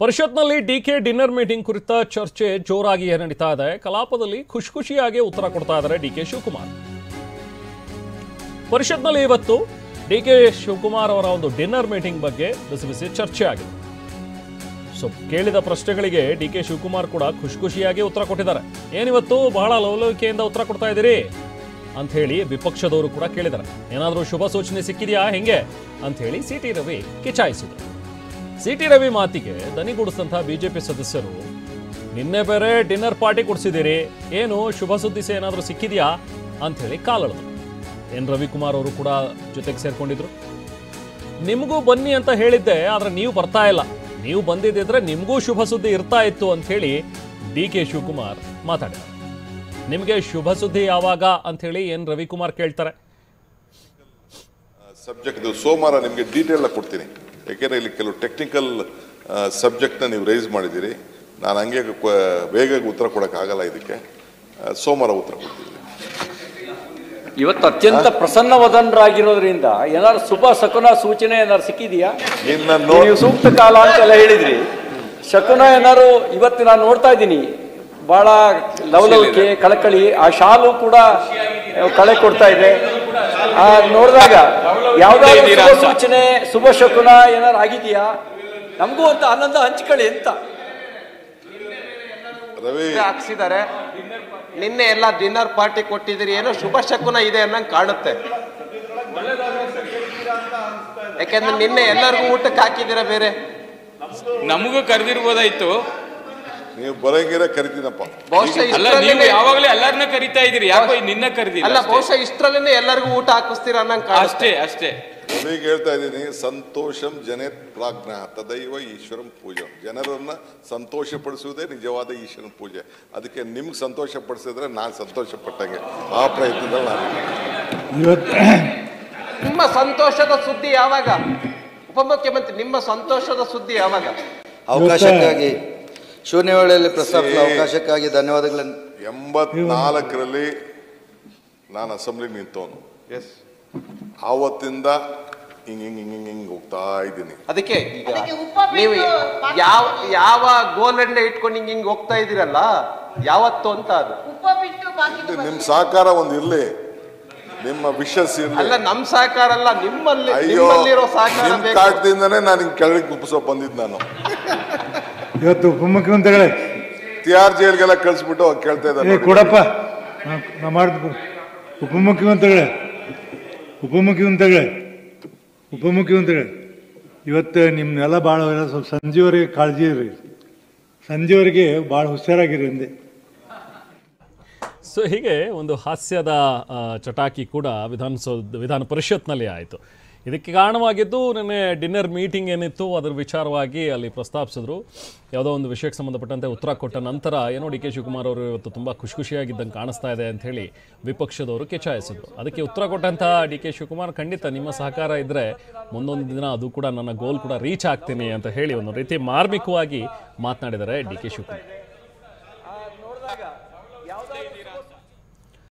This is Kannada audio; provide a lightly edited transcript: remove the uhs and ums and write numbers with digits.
ಪರಿಷತ್ನಲ್ಲಿ ಡಿಕೆ ಡಿನ್ನರ್ ಮೀಟಿಂಗ್ ಕುರಿತ ಚರ್ಚೆ ಜೋರಾಗಿ ನಡೀತಾ ಇದೆ. ಕಲಾಪದಲ್ಲಿ ಖುಷಿಯಾಗಿ ಉತ್ತರ ಕೊಡ್ತಾ ಇದ್ದಾರೆ ಡಿಕೆ ಶಿವಕುಮಾರ್. ಪರಿಷತ್ನಲ್ಲಿ ಇವತ್ತು ಡಿಕೆ ಶಿವಕುಮಾರ್ ಅವರ ಒಂದು ಡಿನ್ನರ್ ಮೀಟಿಂಗ್ ಬಗ್ಗೆ ಬಿಸಿ ಚರ್ಚೆ ಆಗಿದೆ. ಸೊ ಕೇಳಿದ ಪ್ರಶ್ನೆಗಳಿಗೆ ಡಿಕೆ ಶಿವಕುಮಾರ್ ಕೂಡ ಖುಷಿಯಾಗಿ ಉತ್ತರ ಕೊಟ್ಟಿದ್ದಾರೆ. ಏನಿವತ್ತು ಬಹಳ ಲವಲವಿಕೆಯಿಂದ ಉತ್ತರ ಕೊಡ್ತಾ ಇದ್ದೀರಿ ಅಂತ ಹೇಳಿ ವಿಪಕ್ಷದವರು ಕೂಡ ಕೇಳಿದ್ದಾರೆ. ಏನಾದರೂ ಶುಭ ಸೂಚನೆ ಸಿಕ್ಕಿದೆಯಾ ಹೆಂಗೆ ಅಂತ ಹೇಳಿ ಸಿಟಿ ರವಿ ಕಿಚಾಯಿಸಿದರು. ಸಿಟಿ ರವಿ ಮಾತಿಗೆ ದನಿಗೂಡಿಸಿದಂತಹ ಬಿಜೆಪಿ ಸದಸ್ಯರು ನಿನ್ನೆ ಬೇರೆ ಡಿನ್ನರ್ ಪಾರ್ಟಿ ಕೊಡಿಸಿದ್ದೀರಿ, ಏನು ಶುಭ ಸುದ್ದಿ ಏನಾದರೂ ಸಿಕ್ಕಿದೆಯಾ ಅಂತ ಹೇಳಿ ಕಾಲೆಳೆದರು. ಎನ್ ರವಿಕುಮಾರ್ ಅವರು ಕೂಡ ಜೊತೆಗೆ ಸೇರ್ಕೊಂಡಿದ್ರು. ನಿಮಗೂ ಬನ್ನಿ ಅಂತ ಹೇಳಿದ್ದೆ, ಆದ್ರೆ ನೀವು ಬರ್ತಾ ಇಲ್ಲ, ನೀವು ಬಂದಿದ್ದಿದ್ರೆ ನಿಮಗೂ ಶುಭ ಸುದ್ದಿ ಇರ್ತಾ ಇತ್ತು ಅಂತ ಹೇಳಿ ಡಿ ಕೆ ಶಿವಕುಮಾರ್ ಮಾತಾಡಿದರು. ನಿಮಗೆ ಶುಭ ಸುದ್ದಿ ಯಾವಾಗ ಅಂತ ಹೇಳಿ ಎನ್ ರವಿಕುಮಾರ್ ಕೇಳ್ತಾರೆ. ಸಬ್ಜೆಕ್ಟ್ ಸೋಮವಾರ ನಿಮಗೆ ಡೀಟೇಲ್ ಕೊಡ್ತೀನಿ, ಯಾಕೆಂದರೆ ಇಲ್ಲಿ ಕೆಲವು ಟೆಕ್ನಿಕಲ್ ಸಬ್ಜೆಕ್ಟ್ನ ನೀವು ರೈಸ್ ಮಾಡಿದ್ದೀರಿ. ನಾನು ಹಂಗೆ ಬೇಗ ಉತ್ತರ ಕೊಡೋಕ್ಕಾಗಲ್ಲ, ಇದಕ್ಕೆ ಸೋಮವಾರ ಉತ್ತರ ಕೊಡ್ತೀನಿ. ಇವತ್ತು ಅತ್ಯಂತ ಪ್ರಸನ್ನವದನರಾಗಿರೋದ್ರಿಂದ ಏನಾದ್ರು ಶುಭ ಶಕುನ ಸೂಚನೆ ಏನಾದ್ರು ಸಿಕ್ಕಿದೆಯಾ? ನೀವು ಸೂಕ್ತ ಕಾಲ ಅಂತೆಲ್ಲ ಹೇಳಿದ್ರಿ, ಶಕುನ ಏನಾದ್ರು ಇವತ್ತು ನಾನು ನೋಡ್ತಾ ಇದ್ದೀನಿ, ಬಹಳ ಲವಲವಿಕೆ ಕಳಕಳಿ, ಆ ಶಾಲು ಕೂಡ ಕಳೆ ಕೊಡ್ತಾ ಇದೆ. ನೋಡಿದಾಗ ಯಾವ್ದಾದ್ರು ಸೂಚನೆ ಶುಭ ಶಕುನ ಏನಾರು ಆಗಿದೆಯಾ? ನಮಗೂ ಅಂತ ಆನಂದ ಹಂಚ್ಕೊಳ್ಳಿ ಅಂತ ಹಾಕ್ಸಿದ್ದಾರೆ. ನಿನ್ನೆ ಎಲ್ಲ ಡಿನ್ನರ್ ಪಾರ್ಟಿ ಕೊಟ್ಟಿದ್ದೀರಿ, ಏನೋ ಶುಭ ಶಕುನ ಇದೆ ಅನ್ನಂಗೆ ಕಾಣುತ್ತೆ. ಯಾಕೆಂದ್ರೆ ನಿನ್ನೆ ಎಲ್ಲರಿಗೂ ಊಟಕ್ಕೆ ಹಾಕಿದ್ದೀರಾ, ಬೇರೆ ನಮಗೂ ಕರೆದಿರ್ಬೋದಾಯ್ತು. ನೀವು ಬರಂಗಿರ ಕರಿತೀನಪ್ಪ. ಬಹುಶಃ ಯಾವಾಗಲೇ ಎಲ್ಲರನ್ನ ಕರಿತಾ ಇದೀರಿ, ಯಾಕೋ ನಿನ್ನ ಕರೆದಿಲ್ಲ. ಅಲ್ಲ, ಬಹುಶಃ ಇಷ್ಟರಲ್ಲೇ ಎಲ್ಲರಿಗೂ ಊಟ ಹಾಕಿಸ್ತೀರ ಅನ್ನಂಗೆ ಅಷ್ಟೇ. ಈಗ ಹೇಳ್ತಾ ಇದ್ದೀನಿ, ಸಂತೋಷಂ ಜನೇತ್ ಪ್ರಾಜ್ಞ ತದೈವ ಈಶ್ವರಂ ಪೂಜೆ. ಜನರನ್ನ ಸಂತೋಷ ಪಡಿಸುವುದೇ ನಿಜವಾದ ಈಶ್ವರನ ಪೂಜೆ. ಅದಕ್ಕೆ ನಿಮ್ಗೆ ಸಂತೋಷ ಪಡಿಸಿದ್ರೆ ನಾನು ಸಂತೋಷ ಪಟ್ಟಂಗೆ ಆ ಪ್ರಯತ್ನದಲ್ಲಿ ನಾನು. ನಿಮ್ಮ ಸಂತೋಷದ ಸುದ್ದಿ ಯಾವಾಗ ಉಪಮುಖ್ಯಮಂತ್ರಿ? ನಿಮ್ಮ ಸಂತೋಷದ ಸುದ್ದಿ ಯಾವಾಗ? ಅವಕಾಶಕ್ಕಾಗಿ ಶೂನ್ಯ ವೇಳೆಯಲ್ಲಿ ಪ್ರಸ್ತಾಪಿಸಲು ಅವಕಾಶಕ್ಕಾಗಿ ಧನ್ಯವಾದಗಳನ್ನು. 84ರಲ್ಲಿ ನಾನು ಅಸೆಂಬ್ಲಿಗೆ ನಿಂತವನು. ಆವತ್ತಿಂದ ಹಿಂಗ್ ಹೋಗ್ತಾ ಇದ್ದೀನಿ. ಅದಕ್ಕೆ ನೀವು ಯಾವ ಗೋಲಂಡೆ ಇಟ್ಕೊಂಡು ಹಿಂಗ್ ಹೋಗ್ತಾ ಇದ್ದೀರಲ್ಲ, ಯಾವತ್ತು ಅಂತ ಅದು ನಿಮ್ ಸಹಕಾರ ಒಂದು ಇರ್ಲಿ, ನಿಮ್ಮ ವಿಶಸ್ ಇರ್ಲಿ. ಅಲ್ಲ, ನಮ್ ಸಹಕಾರ ಅಲ್ಲ, ನಿಮ್ಮಲ್ಲಿ ಸಹಕಾರ. ನಿಮ್ ಕಾಟದಿಂದನೇ ನಾನು ಹಿಂಗ್ ಕೆಳಗೆ ಕುಪ್ಸೋ ಬಂದಿದ್ದು. ನಾನು ಇವತ್ತು ಉಪಮುಖ್ಯಮಂತ್ರಿಗಳೇ ತಿಹಾರ್ ಜೈಲ್ಗೆಲ್ಲ ಕಳಿಸ್ಬಿಟ್ಟು ಕೇಳ್ತಾ ಇದ್ದಾರೆ ಕೊಡಪ್ಪ ಉಪಮುಖ್ಯಮಂತ್ರಿಗಳೇ ಇವತ್ತು ನಿಮ್ನೆಲ್ಲ ಭಾಳ ಸ್ವಲ್ಪ ಸಂಜೆವರೆಗೆ ಕಾಳಜಿ ಇರ್ರಿ, ಸಂಜೆವರೆಗೆ ಭಾಳ ಹುಷಾರಾಗಿರಿ ಅಂದೆ. ಸೊ ಹೀಗೆ ಒಂದು ಹಾಸ್ಯದ ಚಟಾಕಿ ಕೂಡ ವಿಧಾನ ಪರಿಷತ್ನಲ್ಲಿ ಆಯಿತು. ಇದಕ್ಕೆ ಕಾರಣವಾಗಿದ್ದು ನಿನ್ನೆ ಡಿನ್ನರ್ ಮೀಟಿಂಗ್ ಏನಿತ್ತು ಅದರ ವಿಚಾರವಾಗಿ ಅಲ್ಲಿ ಪ್ರಸ್ತಾಪಿಸಿದ್ರು. ಯಾವುದೋ ಒಂದು ವಿಷಯಕ್ಕೆ ಸಂಬಂಧಪಟ್ಟಂತೆ ಉತ್ತರ ಕೊಟ್ಟ ನಂತರ ಏನೋ ಡಿ ಕೆ ಶಿವಕುಮಾರ್ ಅವರು ಇವತ್ತು ತುಂಬ ಖುಷಿಯಾಗಿದ್ದಂಗೆ ಕಾಣಿಸ್ತಾ ಇದೆ ಅಂತ ಹೇಳಿ ವಿಪಕ್ಷದವರು ಕಿಚಾಯಿಸಿದ್ರು. ಅದಕ್ಕೆ ಉತ್ತರ ಕೊಟ್ಟಂಥ ಡಿ ಕೆ ಶಿವಕುಮಾರ್ ಖಂಡಿತ ನಿಮ್ಮ ಸಹಕಾರ ಇದ್ದರೆ ಮುಂದೊಂದು ದಿನ ಅದು ಕೂಡ ನನ್ನ ಗೋಲ್ ಕೂಡ ರೀಚ್ ಆಗ್ತೀನಿ ಅಂತ ಹೇಳಿ ಒಂದು ರೀತಿ ಮಾರ್ಮಿಕವಾಗಿ ಮಾತನಾಡಿದ್ದಾರೆ ಡಿ ಕೆ ಶಿವಕುಮಾರ್.